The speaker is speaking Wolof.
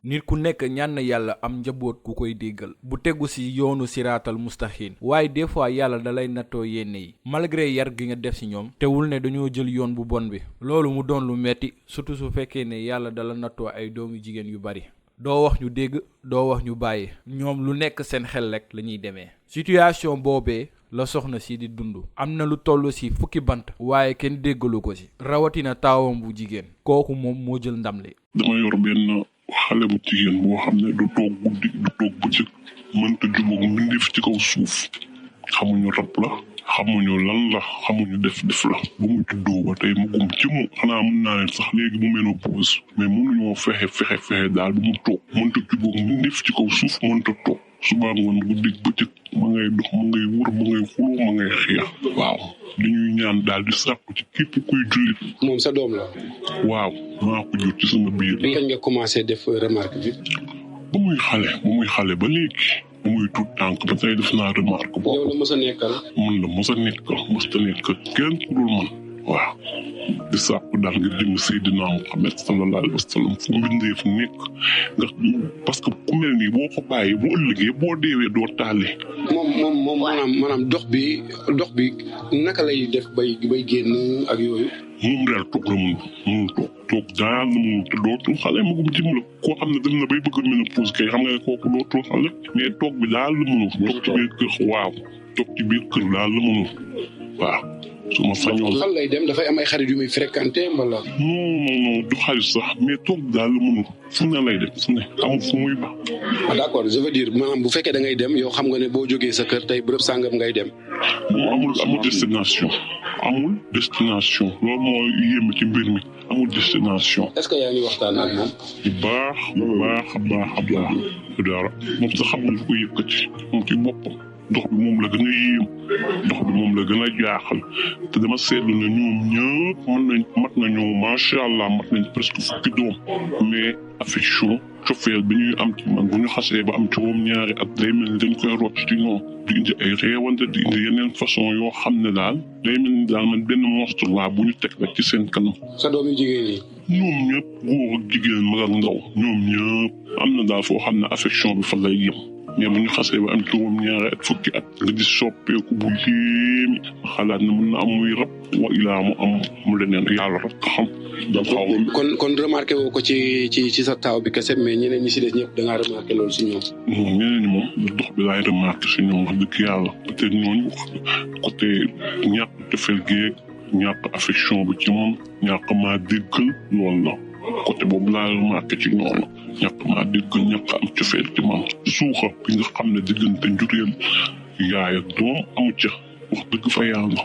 nit ku nekk ñaan na yàlla am njaboot ku koy déggal bu tegu ci yoonu siraatal mustaxin waaye des fois yàlla dalay nattoo yenn yi malgré yar gi nga def ci ñoom teewul ne dañoo jël yoon bu bon bi loolu mu doon lu metti surtout su fekkee ne yàlla dala nattoo ay doomu jigéen yu bari doo wax ñu dégg doo wax ñu bàyyi ñoom lu nekk seen xel rek la ñuy demee situation boobee la soxna si di dund am na lu toll ci fukki bant waaye kenn déggalu ko ci rawatina taawam bu jigéen kooku moom moo jël ndam li dama yor benn xale bu jigéen boo xam ne du toog guddi du toog bëccëg mënta jubóog mbindeef ci kaw suuf xamuñu rab la xamuñu lan la xamuñu def la bu mu juddoo ba tey mu gum ci mu xanaa mën naa leen sax léegi mu ménopause mais mënuñoo fexe daal bu mu toog mënta jubóog mbindeef ci kaw suuf mënta toog suba ngoon guddi bëccëg ma ngay dox ma ngay wër ma ngay xuloo ma ngay xeex waaw li ñuy ñaan daal di sàkku ci képp kuy jullit. moom sa doom la. waaw maa ko jur ci sama biir. kañ nga commencé def remarque bi. ba muy xale ba léegi. ba muy tuut tànk ba tey def naa remarque boobu. yow la mos a nekkal. man la mos a nekkal kenn ku dul man. waaw di sàkku daal ngir jëm Seydina Muhammad sallallahu alayhi wa sallam fu mbindeef nekk ndax parce que ku mel nii boo ko bàyyi boo ëllëgee boo deewee doo taale. moom maanaam dox bi naka lay def bay génn ak yooyu. moom daal toog la mënul toog daal la mënul te dootul xale magum jëm la koo xam ne dem na bay bëgg ménopause kay xam nga ne kooku dootul xale mais toog bi daal la mënul toog ci biir kër waaw toog ci biir kër daal la mënul waaw. su ma sañoon fan lay dem dafay am ay xarit yu muy fréquenté wala. non du xarit sax mais toog daal la mënul fu ne lay dem fu ne amul fu muy baax. d'accord je veux dire maanaam bu fekkee da ngay dem yow xam nga ne boo jógee sa kër tey bërëb sàngam ngay dem. moom amul destination. loolu moo yéem ci mbir mi amul destination. est-ce que yaa ngi waxtaan ak moom. bu baax dara moom sax xam nga ko yëkkati moom ci boppam. dox bi moom la gën a yéem dox bi moom la gën a jaaxal te dama seetlu ne ñoom ñëpp mat nañu macha allah mat nañ presque fukki doom mais affection cofeel bi ñuy am ci man bu ñu xasee ba am juróom-ñaari at day mel ni dañ koy rocc ci ñoom di indi ay réewante di indi yeneen façon yoo xam ne daal day mel ni daal man benn monstre laa bu ñu teg rek ci seen kanam. sa doom yu jigéen yi. ñoom ñëpp góor ak jigéen mag ak ndaw ñoom ñëpp am na daal foo xam ne affection bi fa lay yem. mais bu ñu xasee ba am juróom-ñaari at fukki at nga gis soppeeku bu yéemi xalaat ne mën na am muy rab wa ilaa mu am mu leneen yàlla rek xam. kon remarqué woo ko ci sa taaw bi kese mais ñeneen ñi si des ñëpp da ngaa remarqué loolu si ñoom. non ñeneen ñi moom dox bi laay remarqué si ñoom wax dëgg yàlla peut-être ñooñu côté ñàkk tefel géeg ñàkk affection bi ci moom ñàkk maa déggal loolu la côté boobu laa remarqué ci ñoom. ñàkk maa déggal ñàkk am cofeel ci man suuxa bi nga xam ne diggante njureel yaay ak doom amu ca wax dëgg fa yàlla.